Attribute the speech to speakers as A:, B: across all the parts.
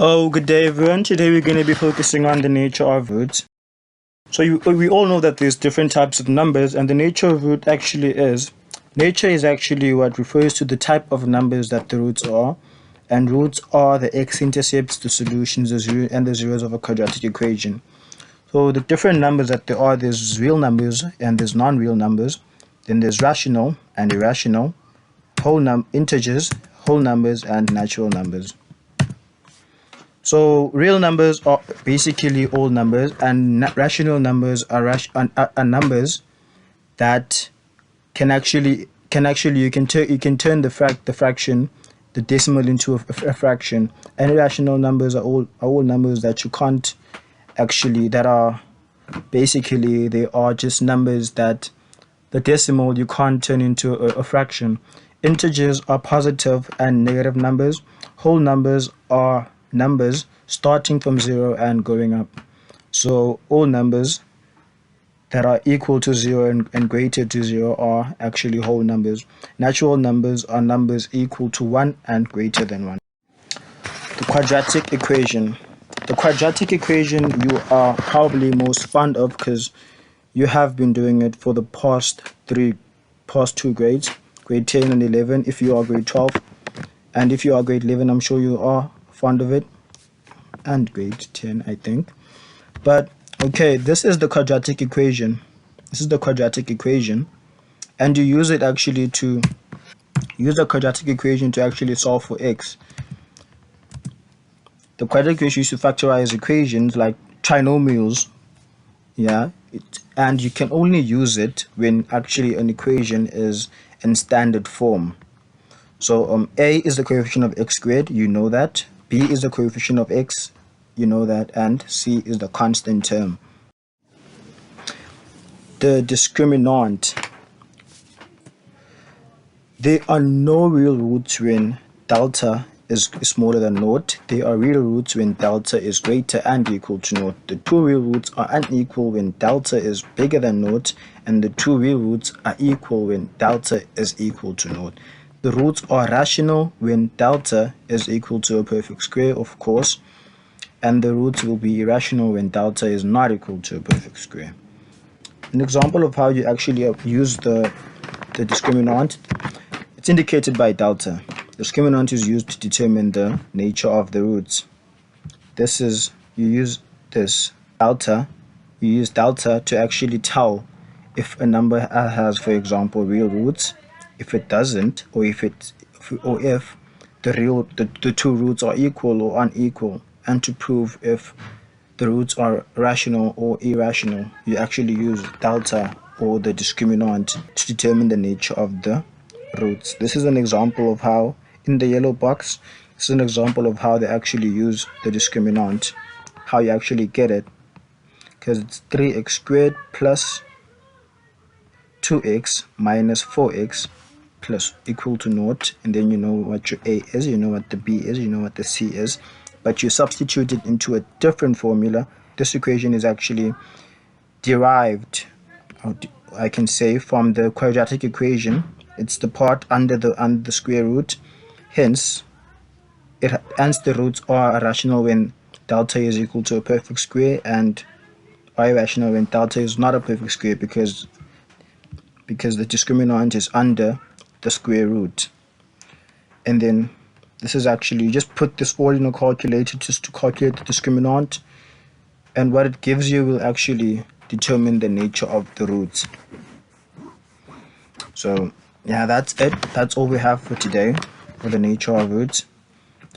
A: Oh, good day everyone. Today we're going to be focusing on the nature of roots. So we all know that there's different types of numbers, and the nature of root nature is actually what refers to the type of numbers that the roots are, and roots are the x-intercepts, the solutions, and the zeros of a quadratic equation. So the different numbers that there are, there's real numbers and there's non-real numbers, then there's rational and irrational, integers, whole numbers, and natural numbers. So real numbers are basically all numbers, and rational numbers are numbers that can actually you can turn the fraction, the decimal, into a fraction. And irrational numbers are all numbers that you can't actually, that are basically, they are just numbers that the decimal you can't turn into a fraction. Integers are positive and negative numbers. Whole numbers are numbers starting from 0 and going up. So all numbers that are equal to 0 and greater to 0 are actually whole numbers. Natural numbers are numbers equal to 1 and greater than 1. The quadratic equation. The quadratic equation you are probably most fond of because you have been doing it for the past two grades, grade 10 and 11 if you are grade 12. And if you are grade 11, I'm sure you are fond of it, and grade 10, I think. But okay, this is the quadratic equation. And you use the quadratic equation to actually solve for x. The quadratic equation used to factorize equations like trinomials, and you can only use it when actually an equation is in standard form. So a is the coefficient of x squared, you know that. B is the coefficient of x, you know that. And c is the constant term. The discriminant. There are no real roots when delta is smaller than naught. There are real roots when delta is greater and equal to naught. The two real roots are unequal when delta is bigger than naught, and the two real roots are equal when delta is equal to naught. The roots are rational when delta is equal to a perfect square, of course, and the roots will be irrational when delta is not equal to a perfect square. An example of how you actually use the discriminant, it's indicated by delta. The discriminant is used to determine the nature of the roots. You use delta to actually tell if a number has, for example, real roots, if it doesn't, or if the two roots are equal or unequal, and to prove if the roots are rational or irrational, you actually use delta or the discriminant to determine the nature of the roots. This is an example of how, in the yellow box, this is an example of how they actually use the discriminant, how you actually get it, because it's 3x squared plus 2x minus 4x plus equal to naught, and then you know what your a is, you know what the b is, you know what the c is, but you substitute it into a different formula. This equation is actually derived, I can say, from the quadratic equation. It's the part under the square root. Hence the roots are rational when delta is equal to a perfect square, and are irrational when delta is not a perfect square, because the discriminant is under the square root. And then this is actually, you just put this all in a calculator just to calculate the discriminant, and what it gives you will actually determine the nature of the roots. So yeah, that's it. That's all we have for today for the nature of roots.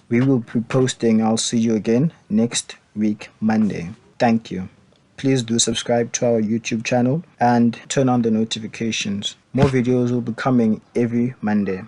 A: We will be posting. I'll see you again next week, Monday. Thank you. Please do subscribe to our YouTube channel and turn on the notifications. More videos will be coming every Monday.